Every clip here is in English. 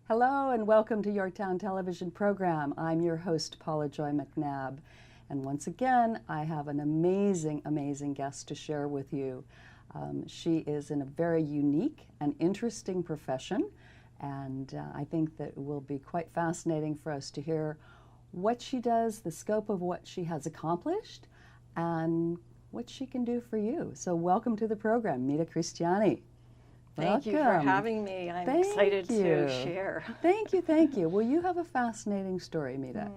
Hello and welcome to YourTown television program. I'm your host, Paula Joy MacNab. And once again, I have an amazing guest to share with you. She is in a very unique and interesting profession, and I think that it will be quite fascinating for us to hear what she does, the scope of what she has accomplished, and what she can do for you. So welcome to the program, Meda Christiani. Thank you for having me. I'm excited to share. Thank you. Well, you have a fascinating story, Meda.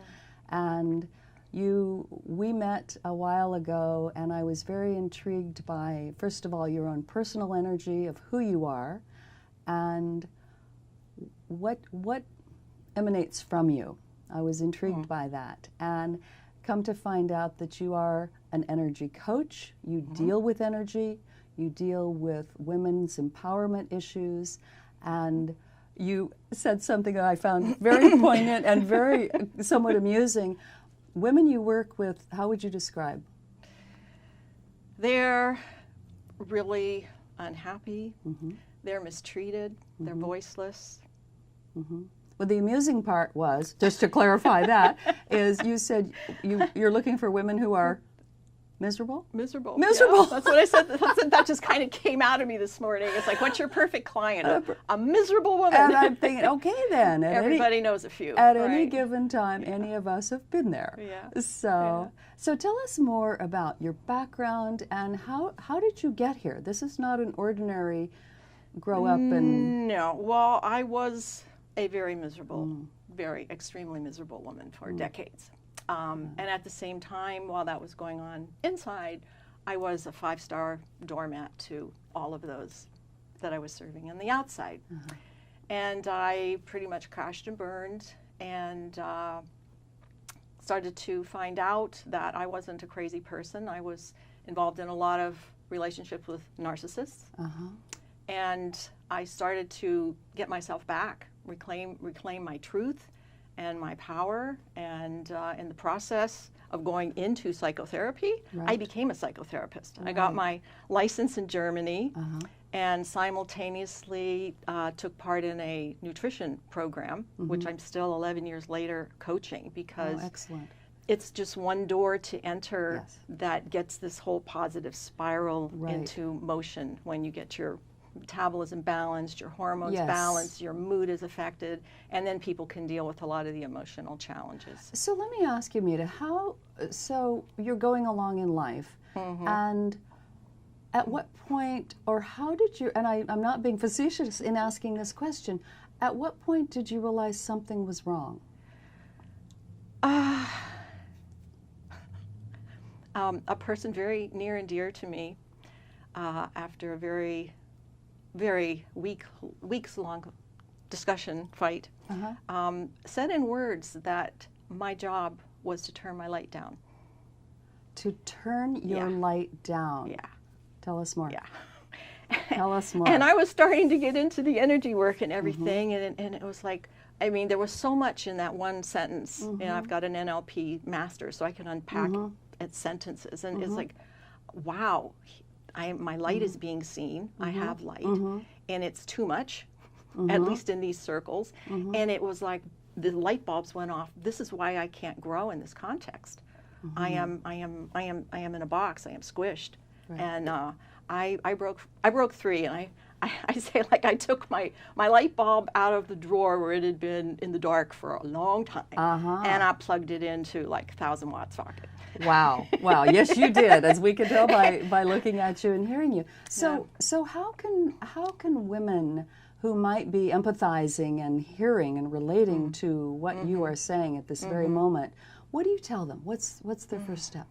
And we met a while ago, and I was very intrigued by, first of all, your own personal energy of who you are and what emanates from you. I was intrigued by that. And come to find out that you are an energy coach. You deal with energy. You deal with women's empowerment issues, and you said something that I found very poignant and very somewhat amusing. Women you work with, how would you describe? They're really unhappy. They're mistreated. They're voiceless. Well, the amusing part was, just to clarify that, is you said you're looking for women who are miserable? Miserable. Yeah, that's what I said. That just kind of came out of me this morning. It's like, what's your perfect client? A miserable woman. And I'm thinking, okay then. Everybody knows a few. At any given time, any of us have been there. Yeah. So tell us more about your background and how did you get here? This is not an ordinary grow up and... No. Well, I was a very miserable, very extremely miserable woman for decades. And at the same time, while that was going on inside, I was a 5-star doormat to all of those that I was serving on the outside. And I pretty much crashed and burned and started to find out that I wasn't a crazy person. I was involved in a lot of relationships with narcissists. And I started to get myself back, reclaim my truth and my power, and in the process of going into psychotherapy, I became a psychotherapist. I got my license in Germany and simultaneously took part in a nutrition program, which I'm still 11 years later coaching, because it's just one door to enter that gets this whole positive spiral into motion when you get your metabolism balanced, your hormones balanced, your mood is affected, and then people can deal with a lot of the emotional challenges. So let me ask you, Meda, so you're going along in life, and at what point, or how did you, and I'm not being facetious in asking this question, at what point did you realize something was wrong? A person very near and dear to me, after a very weeks-long discussion fight, said in words that my job was to turn my light down. To turn your light down? Yeah. Tell us more. Yeah. Tell us more. And I was starting to get into the energy work and everything, and it was like, I mean, there was so much in that one sentence. You know, I've got an NLP master, so I can unpack its sentences, and it's like, wow. My light is being seen. I have light, and it's too much, at least in these circles. And it was like the light bulbs went off. This is why I can't grow in this context. I am in a box. I am squished, and I broke free. And I say, like, I took my light bulb out of the drawer where it had been in the dark for a long time, and I plugged it into like 1,000-watt socket. Wow. Yes, you did, as we can tell by looking at you and hearing you. So how can women who might be empathizing and hearing and relating to what you are saying at this very moment, what do you tell them? What's their first step?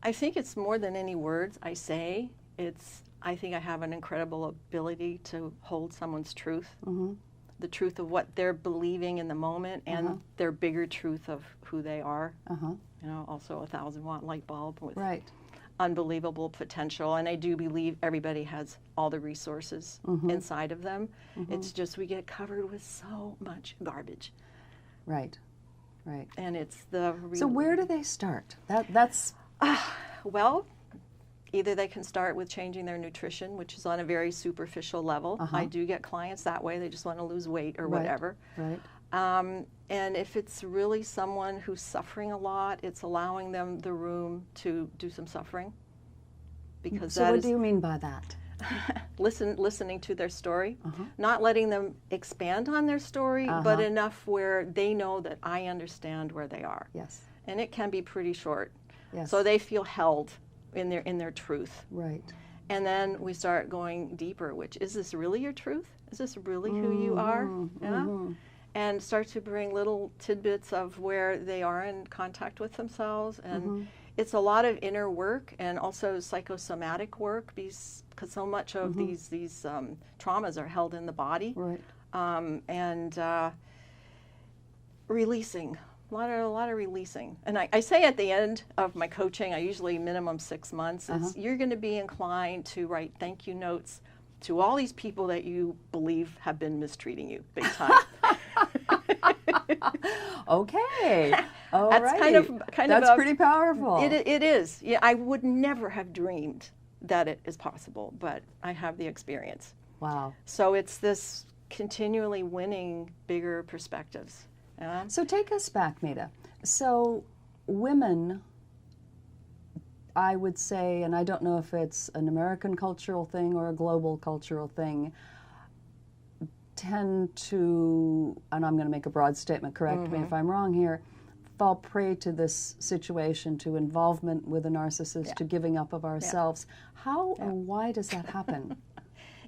I think it's more than any words I say. I think I have an incredible ability to hold someone's truth, the truth of what they're believing in the moment, and their bigger truth of who they are. You know, also a 1,000-watt light bulb with unbelievable potential. And I do believe everybody has all the resources inside of them. It's just we get covered with so much garbage. Right. And it's the So where do they start? That's well, Either they can start with changing their nutrition, which is on a very superficial level. I do get clients that way. They just want to lose weight or whatever. Right. And if it's really someone who's suffering a lot, it's allowing them the room to do some suffering. Because so what do you mean by that? Listening to their story, not letting them expand on their story, but enough where they know that I understand where they are. Yes. And it can be pretty short. Yes. So they feel held in their truth. Right. And then we start going deeper, which is this really your truth? Is this really who you are? Yeah. And start to bring little tidbits of where they are in contact with themselves. And it's a lot of inner work and also psychosomatic work because so much of these traumas are held in the body. Right. And releasing. A lot of releasing. And I say at the end of my coaching, I usually minimum 6 months, is you're going to be inclined to write thank you notes to all these people that you believe have been mistreating you big time. Okay. All That's right. kind That's of pretty powerful. It is. Yeah, I would never have dreamed that it is possible, but I have the experience. Wow. So it's this continually winning bigger perspectives. So take us back, Meda. So women, I would say, and I don't know if it's an American cultural thing or a global cultural thing, tend to, and I'm going to make a broad statement, correct me if I'm wrong here, fall prey to this situation, to involvement with a narcissist, to giving up of ourselves. How and why does that happen?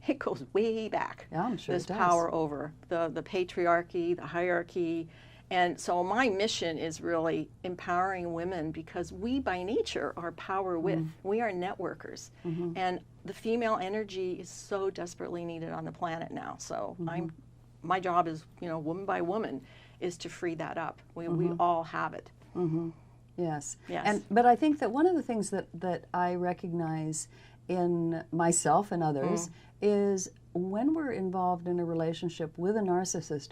It goes way back. Yeah, I'm sure this it does. Power over the patriarchy, the hierarchy. And so my mission is really empowering women because we by nature are power with. We are networkers. And the female energy is so desperately needed on the planet now. So my job is, woman by woman, is to free that up. We all have it. Yes. Yes. But I think that one of the things that I recognize in myself and others is when we're involved in a relationship with a narcissist,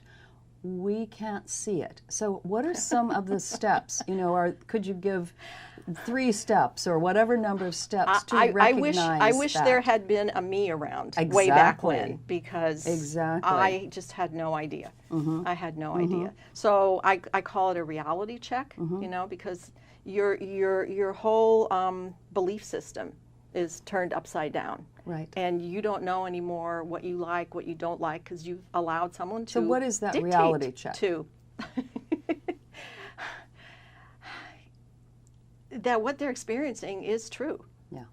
we can't see it. So what are some of the steps, or could you give 3 steps or whatever number of steps to recognize I wish that? there had been a me around way back when, because I just had no idea. I had no idea. So I call it a reality check, because your whole belief system is turned upside down. Right. And you don't know anymore what you like, what you don't like, because you've allowed someone to So what is that reality check? That what they're experiencing is true. Yeah.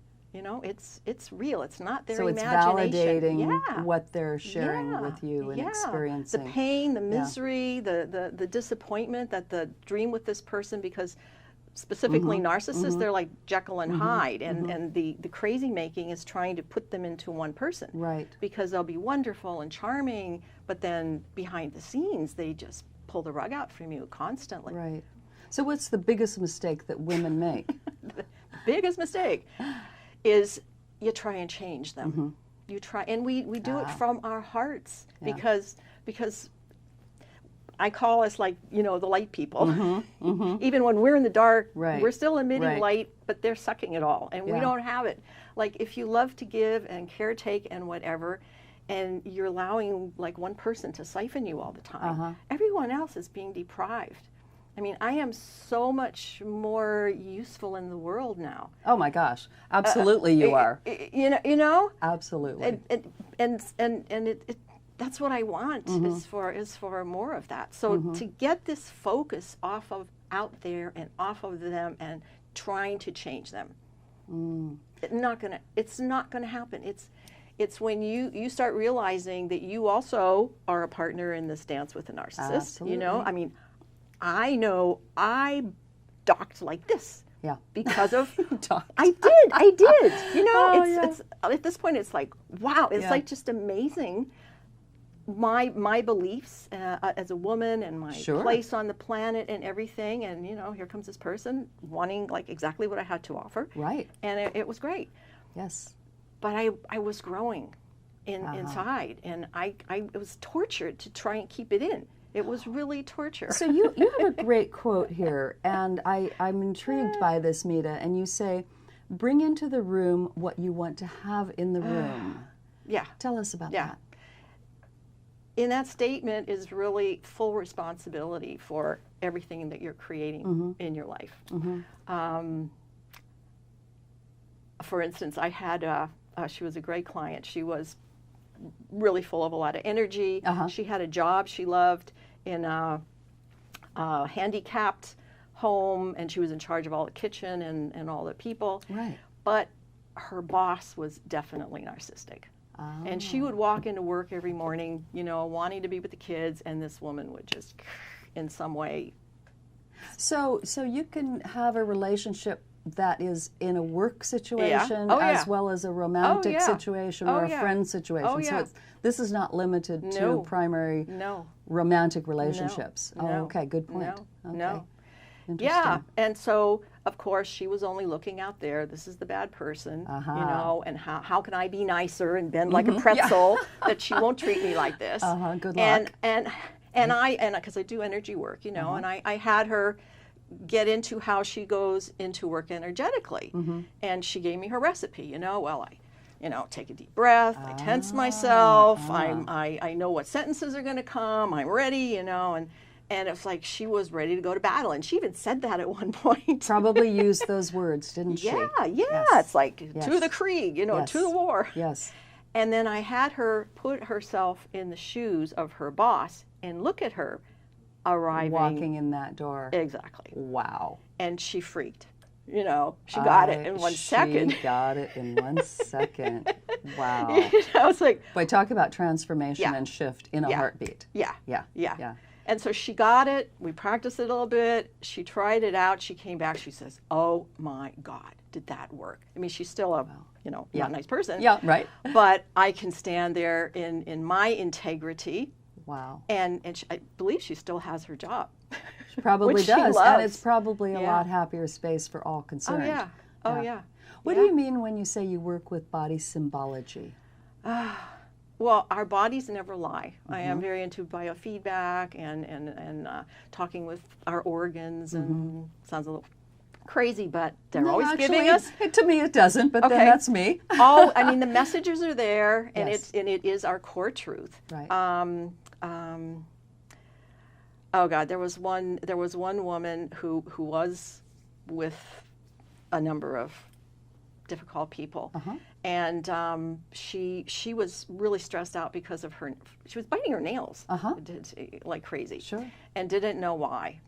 It's real. It's not their so it's imagination. validating what they're sharing with you and experiencing. The pain, the misery, the disappointment that the dream with this person, because specifically narcissists, they're like Jekyll and Hyde, and the crazy making is trying to put them into one person. Right. Because they'll be wonderful and charming, but then behind the scenes, they just pull the rug out from you constantly. Right. So what's the biggest mistake that women make? The biggest mistake is you try and change them. You try, and we do it from our hearts, because I call us like, the light people. Even when we're in the dark, we're still emitting light, but they're sucking it all, and we don't have it. Like, if you love to give and caretake and whatever, and you're allowing like one person to siphon you all the time, everyone else is being deprived. I mean, I am so much more useful in the world now. Oh my gosh, absolutely you are. Absolutely. And that's what I want, is for more of that. So to get this focus off of out there and off of them and trying to change them, it's not gonna happen. It's when you start realizing that you also are a partner in this dance with a narcissist. Absolutely. I mean, I know I docked like this. Yeah. Because of I did. It's at this point it's like, wow, it's like just amazing. My beliefs as a woman and my place on the planet and everything, and here comes this person wanting like exactly what I had to offer. Right. And it was great. Yes. But I was growing inside, and I was tortured to try and keep it in. It was really torture. So you have a great quote here, and I'm intrigued by this, Meda, and you say, bring into the room what you want to have in the room. Yeah. Tell us about that. In that statement is really full responsibility for everything that you're creating in your life. For instance, I had she was a great client. She was really full of a lot of energy. She had a job she loved in a handicapped home, and she was in charge of all the kitchen and all the people. Right. But her boss was definitely narcissistic. And she would walk into work every morning, you know, wanting to be with the kids, and this woman would just, in some way. So you can have a relationship that is in a work situation as well as a romantic situation or a friend situation. So this is not limited to primary romantic relationships. No. Oh, okay, good point. No. Interesting. Yeah, and so of course she was only looking out there. This is the bad person, you know, and how can I be nicer and bend like a pretzel that she won't treat me like this? Good luck. And because I do energy work, you know, and I had her get into how she goes into work energetically, and she gave me her recipe. You know, well, take a deep breath. I tense myself. I know what sentences are going to come. I'm ready. You know, and it's like she was ready to go to battle. And she even said that at one point. Probably used those words, didn't she? Yeah. Yes. It's like, to the Krieg, you know, to the war. Yes. And then I had her put herself in the shoes of her boss and look at her arriving. Walking in that door. Exactly. Wow. And she freaked. You know, she got it in 1 second. She got it in 1 second. Wow. I was like... Boy, talk about transformation and shift in a heartbeat. Yeah. And so she got it. We practiced it a little bit. She tried it out. She came back. She says, "Oh my God, did that work?" I mean, she's still a, not a nice person. Yeah, right. But I can stand there in my integrity. Wow. And I believe she still has her job. She probably does. And it's probably a lot happier space for all concerned. Oh, yeah. What do you mean when you say you work with body symbology? Well, our bodies never lie. I am very into biofeedback and talking with our organs, and sounds a little crazy, but they're always giving us. To me, it doesn't, but then that's me. I mean, the messages are there, and it is our core truth. Right. Oh God, there was one woman who was with a number of difficult people, and she was really stressed out because of she was biting her nails like crazy, and didn't know why.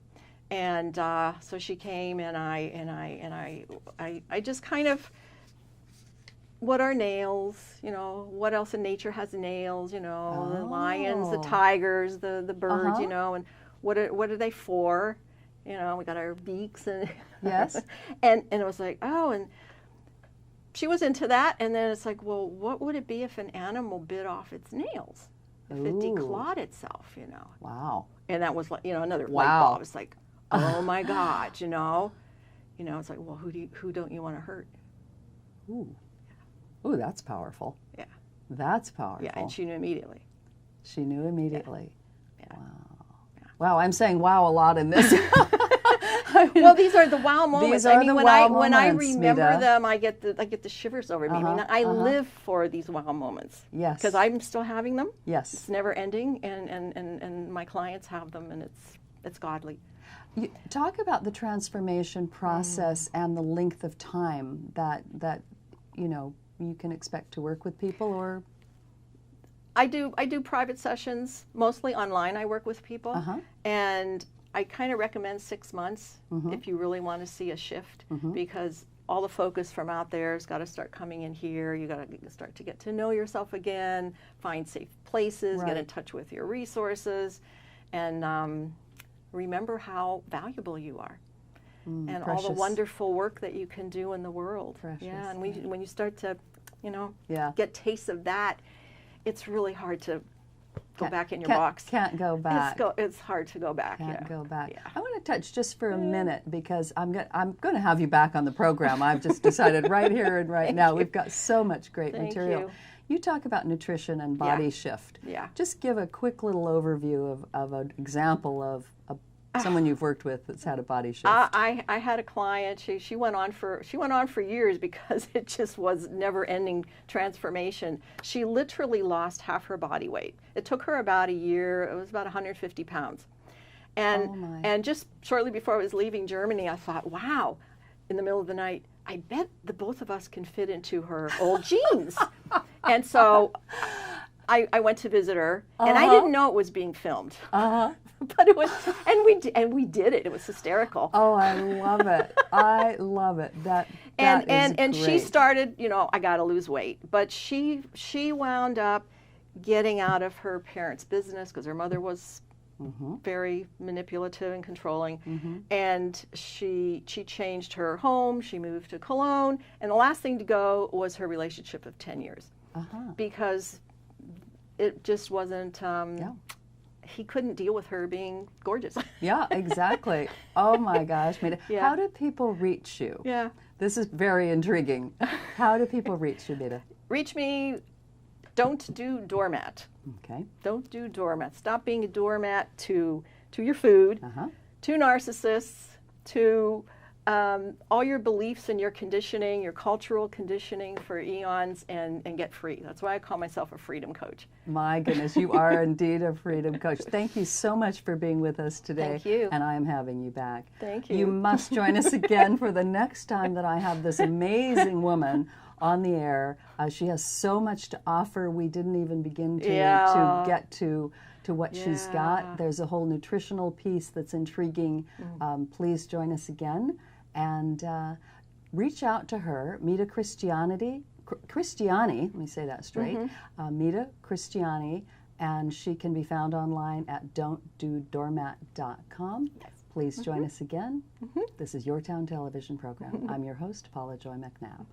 And so she came, and I just kind of, what are nails? You know, what else in nature has nails? You know, the lions, the tigers, the birds. You know, and what are they for? You know, we got our beaks and and it was like, oh, and she was into that, and then it's like, well, what would it be if an animal bit off its nails? If it declawed itself, you know? Wow. And that was like, another light bulb. It's like, oh my God, you know? It's like, well, who don't you want to hurt? Ooh, that's powerful. Yeah. That's powerful. Yeah, and she knew immediately. She knew immediately. Yeah. Wow. Yeah. Wow, I'm saying wow a lot in this. Well, these are the wow moments. When I remember Meda. them, I get the shivers over me. I mean, I live for these wow moments. Yes. Because I'm still having them. Yes. It's never ending, and my clients have them, and it's godly. You talk about the transformation process and the length of time that you can expect to work with people, or I do private sessions, mostly online. I work with people, and I kind of recommend 6 months if you really want to see a shift, because all the focus from out there has got to start coming in here. You got to start to get to know yourself again, find safe places, get in touch with your resources, and remember how valuable you are, and precious. all the wonderful work that you can do in the world. Precious. Yeah, and when you start to, get tastes of that, it's really hard to go back in your box. Can't go back. It's hard to go back. Can't go back. Yeah. I want to touch just for a minute, because I'm going to have you back on the program. I've just decided right here and right now. We've got so much great material. You talk about nutrition and body shift. Yeah. Just give a quick little overview of an example of Someone you've worked with that's had a body shift. I had a client. She went on for years because it just was never-ending transformation. She literally lost half her body weight. It took her about a year. It was about 150 pounds. And just shortly before I was leaving Germany, I thought, wow, in the middle of the night, I bet the both of us can fit into her old jeans. And so I went to visit her, and I didn't know it was being filmed. But it was, and we did it. It was hysterical. Oh, I love it. I love it. And she started, I got to lose weight, but she wound up getting out of her parents' business because her mother was very manipulative and controlling, and she changed her home. She moved to Cologne, and the last thing to go was her relationship of 10 years because it just wasn't. He couldn't deal with her being gorgeous. Yeah, exactly. Oh my gosh, Meda. Yeah. How do people reach you? Yeah. This is very intriguing. How do people reach you, Meda? Reach me. Don't do doormat. Okay. Don't do doormat. Stop being a doormat to your food, to narcissists, to all your beliefs and your conditioning, your cultural conditioning for eons, and get free. That's why I call myself a freedom coach. My goodness, you are indeed a freedom coach. Thank you so much for being with us today. Thank you. And I am having you back. Thank you. You must join us again for the next time that I have this amazing woman on the air. She has so much to offer. We didn't even begin to get to what she's got. There's a whole nutritional piece that's intriguing. Please join us again. And reach out to her, Meda Christiani, let me say that straight, Meda Christiani, and she can be found online at don'tdodoormat.com. Yes. Please join us again. This is Your Town television program. I'm your host, Paula Joy MacNab.